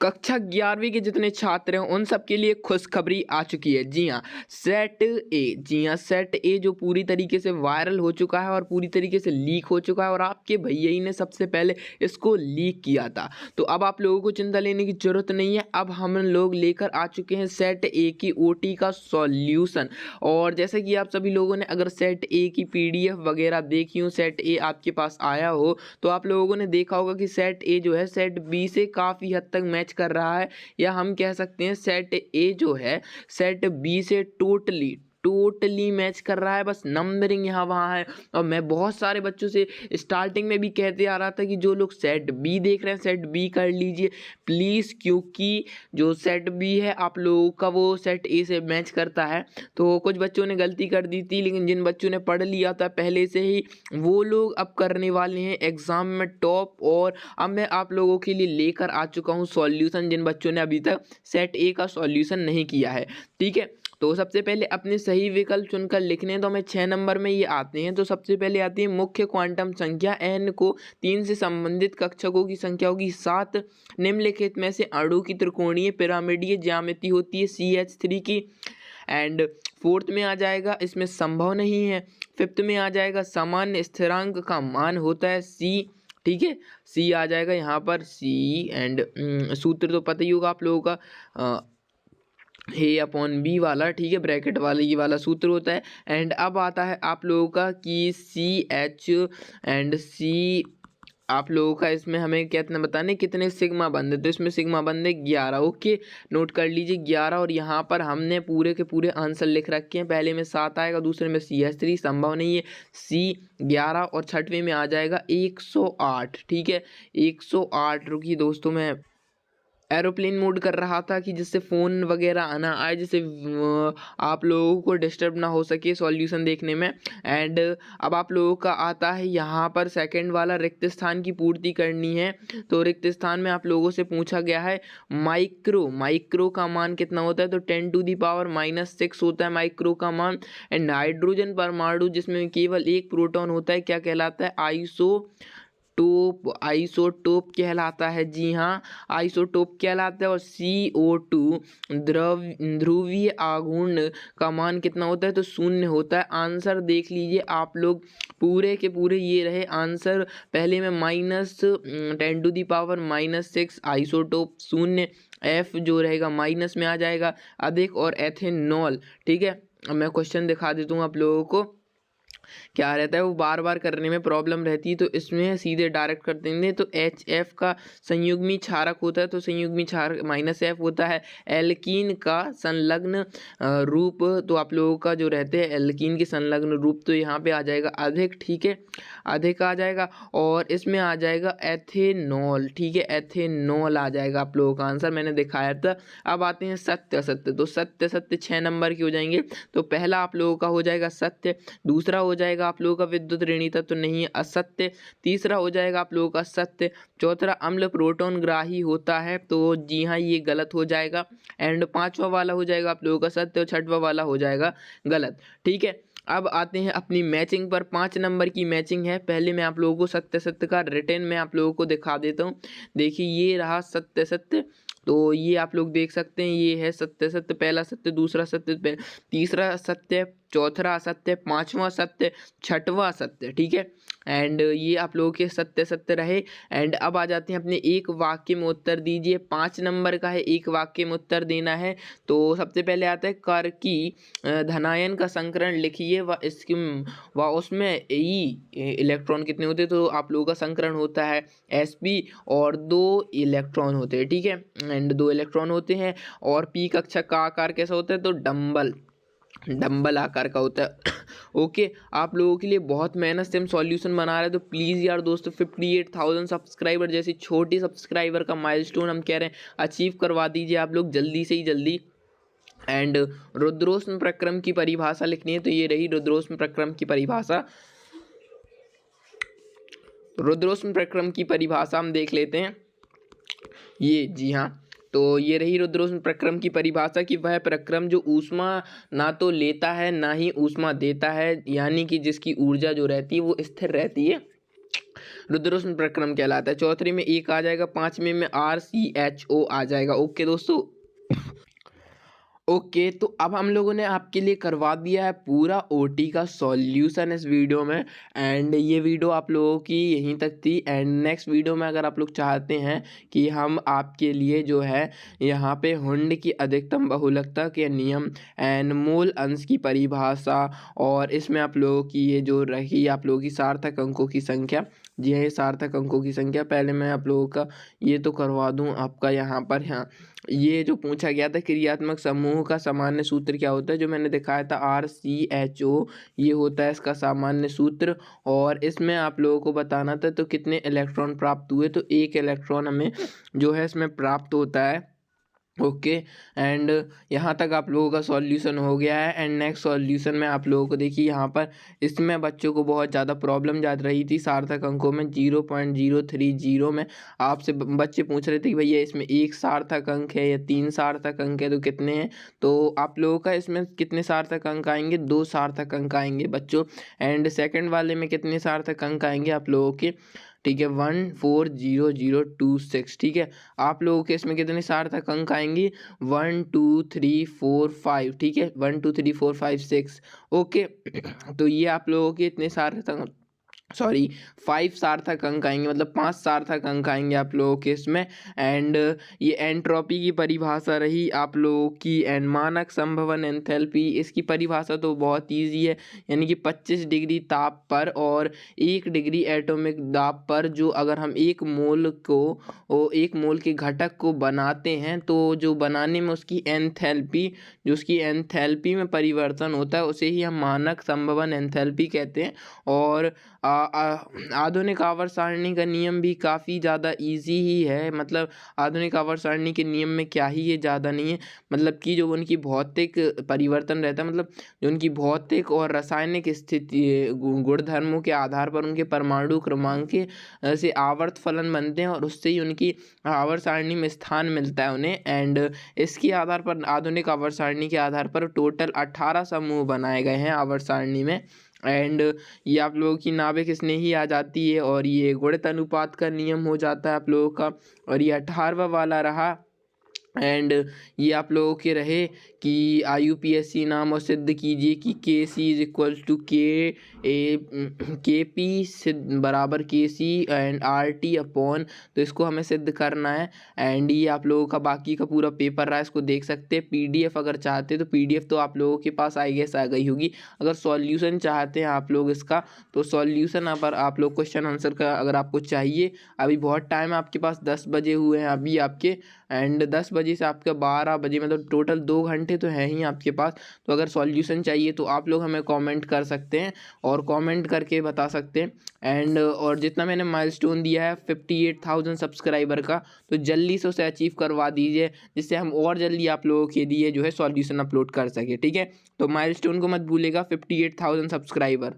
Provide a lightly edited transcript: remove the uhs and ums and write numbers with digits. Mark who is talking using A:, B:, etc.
A: कक्षा 11वीं के जितने छात्र हैं उन सब के लिए खुशखबरी आ चुकी है। जी हाँ, सेट ए जो पूरी तरीके से वायरल हो चुका है और पूरी तरीके से लीक हो चुका है और आपके भैया ही ने सबसे पहले इसको लीक किया था। तो अब आप लोगों को चिंता लेने की ज़रूरत नहीं है। अब हम लोग लेकर आ चुके हैं सेट ए की ओटी का सॉल्यूशन। और जैसे कि आप सभी लोगों ने अगर सेट ए की पीडीएफ वगैरह देखी हो, सेट ए आपके पास आया हो, तो आप लोगों ने देखा होगा कि सेट ए जो है सेट बी से काफ़ी हद तक मैच कर रहा है, या हम कह सकते हैं सेट ए जो है सेट बी से टोटली मैच कर रहा है। बस नंबरिंग यहाँ वहाँ है। और मैं बहुत सारे बच्चों से स्टार्टिंग में भी कहते आ रहा था कि जो लोग सेट बी देख रहे हैं सेट बी कर लीजिए प्लीज़, क्योंकि जो सेट बी है आप लोगों का वो सेट ए से मैच करता है। तो कुछ बच्चों ने गलती कर दी थी, लेकिन जिन बच्चों ने पढ़ लिया था पहले से ही वो लोग अब करने वाले हैं एग्ज़ाम में टॉप। और अब मैं आप लोगों के लिए लेकर आ चुका हूँ सॉल्यूशन, जिन बच्चों ने अभी तक सेट ए का सॉल्यूशन नहीं किया है। ठीक है, तो सबसे पहले अपने सही विकल्प चुनकर लिखने हैं। तो हमें 6 नंबर में ये आते हैं। तो सबसे पहले आती है मुख्य क्वांटम संख्या n को 3 से संबंधित कक्षकों की संख्या होगी 7। निम्नलिखित में से अणु की त्रिकोणीय पिरामिडीय ज्यामिति होती है CH3 की। एंड फोर्थ में आ जाएगा इसमें संभव नहीं है। फिफ्थ में आ जाएगा सामान्य स्थिरांक का मान होता है C। ठीक है, C आ जाएगा यहाँ पर C। एंड सूत्र तो पता ही होगा आप लोगों का, ए अपॉन बी वाला। ठीक है, ब्रैकेट वाला ये वाला सूत्र होता है। एंड अब आता है आप लोगों का कि CH एंड C आप लोगों का इसमें हमें कितना बताने कितने सिग्मा बंद है। तो इसमें सिग्मा बंद है 11। ओके, नोट कर लीजिए 11। और यहाँ पर हमने पूरे के पूरे आंसर लिख रखे हैं। पहले में 7 आएगा, दूसरे में CH3 संभव नहीं है, C 11 और छठवें में आ जाएगा 108। ठीक है, 108। रुकिए दोस्तों, मैं एरोप्लेन मोड कर रहा था कि जिससे फ़ोन वगैरह आना आए, जिससे आप लोगों को डिस्टर्ब ना हो सके सॉल्यूशन देखने में। एंड अब आप लोगों का आता है यहाँ पर सेकंड वाला, रिक्त स्थान की पूर्ति करनी है। तो रिक्त स्थान में आप लोगों से पूछा गया है माइक्रो का मान कितना होता है। तो 10⁻⁻6 होता है माइक्रो का मान। एंड हाइड्रोजन परमाणु जिसमें केवल एक प्रोटॉन होता है क्या कहलाता है? आइसोटोप कहलाता है। जी हाँ, आइसोटोप कहलाता है। और CO2 ध्रुवीय आघूर्ण का मान कितना होता है? तो 0 होता है। आंसर देख लीजिए आप लोग, पूरे के पूरे ये रहे आंसर। पहले में -10⁻⁻6 आइसोटोप 0, F जो रहेगा माइनस में आ जाएगा अधिक, और एथेनॉल। ठीक है, अब मैं क्वेश्चन दिखा देता हूँ आप लोगों को। क्या रहता है, वो बार बार करने में प्रॉब्लम रहती है, तो इसमें सीधे डायरेक्ट कर देंगे। तो HF का संयुग्मी क्षारक होता है, तो संयुग्मी क्षारक -F होता है। एल्कीन का संलग्न रूप, तो आप लोगों का जो रहते हैं एल्कीन के संलग्न रूप, तो यहाँ पे आ जाएगा अधिक। ठीक है, अधिक आ जाएगा। और इसमें आ जाएगा एथेनॉल। ठीक है, एथेनॉल आ जाएगा आप लोगों का आंसर, मैंने दिखाया था। अब आते हैं सत्य असत्य। तो सत्य सत्य 6 नंबर के हो जाएंगे। तो पहला आप लोगों का हो जाएगा सत्य, दूसरा हो जाएगा आप लोगों का विद्युत ऋणी तत्व तो नहीं है, असत्य। तीसरा हो जाएगा आप लोगों का सत्य। चौथा अम्ल प्रोटॉन ग्राही होता है, तो जी हाँ ये गलत हो जाएगा। एंड पांचवा वाला हो जाएगा आप लोगों का सत्य, और छठवा वाला हो जाएगा गलत। ठीक है, अब आते हैं अपनी मैचिंग पर। 5 नंबर की मैचिंग है। पहले मैं आप लोगों को सत्य सत्य का रिटर्न में आप लोगों को दिखा देता हूँ। देखिए ये रहा सत्य सत्य, तो ये आप लोग देख सकते हैं, ये है सत्य सत्य, पहला सत्य, दूसरा सत्य, तीसरा सत्य, चौथा सत्य, पांचवा सत्य, छठवां सत्य। ठीक है, एंड ये आप लोगों के सत्य सत्य रहे। एंड अब आ जाते हैं अपने एक वाक्य में उत्तर दीजिए। 5 नंबर का है, एक वाक्य में उत्तर देना है। तो सबसे पहले आता है कर की धनायन का संकरण लिखिए, व उसमें इलेक्ट्रॉन कितने होते हैं? तो आप लोगों का संकरण होता है sp, और 2 इलेक्ट्रॉन होते हैं। ठीक है, एंड 2 इलेक्ट्रॉन होते हैं। और p कक्षक का आकार कैसा होता है? तो डंबल आकार का होता है। ओके, आप लोगों के लिए बहुत मेहनत से हम सॉल्यूशन बना रहे हैं, तो प्लीज़ यार दोस्तों 58,000 सब्सक्राइबर जैसी छोटी सब्सक्राइबर का माइलस्टोन हम कह रहे हैं अचीव करवा दीजिए आप लोग जल्दी से ही जल्दी। एंड रुद्रोष्म प्रक्रम की परिभाषा लिखनी है। तो ये रही रुद्रोष्म प्रक्रम की परिभाषा। रुद्रोष्म प्रक्रम की परिभाषा हम देख लेते हैं। ये जी हाँ, तो ये रही रुद्रोष्म प्रक्रम की परिभाषा कि वह प्रक्रम जो ऊष्मा ना तो लेता है ना ही ऊष्मा देता है, यानी कि जिसकी ऊर्जा जो रहती है वो स्थिर रहती है। रुद्रोष्ण प्रक्रम कहलाता है। चौथे में एक आ जाएगा, पांचवें में RCHO आ जाएगा। ओके दोस्तों, ओके तो अब हम लोगों ने आपके लिए करवा दिया है पूरा ओटी का सॉल्यूशन इस वीडियो में। एंड ये वीडियो आप लोगों की यहीं तक थी। एंड नेक्स्ट वीडियो में अगर आप लोग चाहते हैं कि हम आपके लिए जो है यहाँ पे हुंड की अधिकतम बहुलकता के नियम एंड मूल अंश की परिभाषा, और इसमें आप लोगों की ये जो रही आप लोगों की सार्थक अंकों की संख्या, जी हाँ ये सार्थक अंकों की संख्या, पहले मैं आप लोगों का ये तो करवा दूँ आपका यहाँ पर। हाँ, ये जो पूछा गया था क्रियात्मक समूह का सामान्य सूत्र क्या होता है, जो मैंने दिखाया था RCHO, ये होता है इसका सामान्य सूत्र। और इसमें आप लोगों को बताना था तो कितने इलेक्ट्रॉन प्राप्त हुए, तो एक इलेक्ट्रॉन हमें जो है इसमें प्राप्त होता है। ओके एंड यहाँ तक आप लोगों का सॉल्यूशन हो गया है। एंड नेक्स्ट सॉल्यूशन में आप लोगों को देखिए यहाँ पर इसमें बच्चों को बहुत ज़्यादा प्रॉब्लम जा रही थी सार्थक अंकों में। 0.030 में आपसे बच्चे पूछ रहे थे कि भैया इसमें एक सार्थक अंक है या तीन सार्थक अंक है, तो कितने हैं। तो आप लोगों का इसमें कितने सार्थक अंक आएंगे, दो सार्थक अंक आएंगे बच्चों। एंड सेकंड वाले में कितने सार्थक अंक आएंगे आप लोगों के, ठीक है 140026, ठीक है। आप लोगों के इसमें कितने सार्थक अंक आएंगे, 1 2 3 4 5, ठीक है 1 2 3 4 5 6। ओके तो ये आप लोगों के इतने सार्थक, सॉरी 5 सार्थक अंक आएंगे, मतलब 5 सार्थक अंक आएंगे आप लोगों के इसमें। एंड ये एंट्रोपी की परिभाषा रही आप लोगों की। एंड मानक संभवन एंथैल्पी, इसकी परिभाषा तो बहुत इजी है, यानी कि 25 डिग्री ताप पर और 1 डिग्री एटॉमिक दाब पर जो अगर हम एक मोल के घटक को बनाते हैं, तो जो बनाने में उसकी एंथैल्पी, जो उसकी एंथैल्पी में परिवर्तन होता है उसे ही हम मानक संभवन एंथैल्पी कहते हैं। और आधुनिक आवर्त सारणी का नियम भी काफ़ी ज़्यादा इजी ही है, मतलब आधुनिक आवर्त सारणी के नियम में क्या ही ये ज़्यादा नहीं है, मतलब कि जो उनकी भौतिक परिवर्तन रहता है, मतलब जो उनकी भौतिक और रासायनिक स्थिति गुणधर्मों के आधार पर उनके परमाणु क्रमांक से आवर्त फलन बनते हैं और उससे ही उनकी आवर्त सारणी में स्थान मिलता है उन्हें। एंड इसके आधार पर आधुनिक आवर्त सारणी के आधार पर टोटल 18 समूह बनाए गए हैं आवर्त सारणी में। एंड ये आप लोगों की नाभिक स्नेही ही आ जाती है और ये गुणित अनुपात का नियम हो जाता है आप लोगों का। और ये 18वां वाला रहा। एंड ये आप लोगों के रहे कि IUPAC नाम और सिद्ध कीजिए कि KC is equal to KP बराबर KC एंड RT अपॉन, तो इसको हमें सिद्ध करना है। एंड ये आप लोगों का बाकी का पूरा पेपर रहा, इसको देख सकते हैं। PDF अगर चाहते तो PDF तो आप लोगों के पास आई गेस आ गई होगी। अगर सॉल्यूशन चाहते हैं आप लोग इसका, तो सॉल्यूशन पर आप लोग क्वेश्चन आंसर का अगर आपको चाहिए, अभी बहुत टाइम है आपके पास, 10 बजे हुए हैं अभी आपके। एंड 10 बजे से आपके 12 बजे, मतलब टोटल 2 घंटे तो है ही आपके पास। तो अगर सॉल्यूशन चाहिए तो आप लोग हमें कमेंट कर सकते हैं और कमेंट करके बता सकते हैं। एंड और जितना मैंने माइलस्टोन दिया है 58,000 सब्सक्राइबर का, तो जल्दी से उसे अचीव करवा दीजिए, जिससे हम और जल्दी आप लोगों के लिए जो है सॉल्यूशन अपलोड कर सके, ठीक है। तो माइलस्टोन को मत भूलेगा, 58,000 सब्सक्राइबर।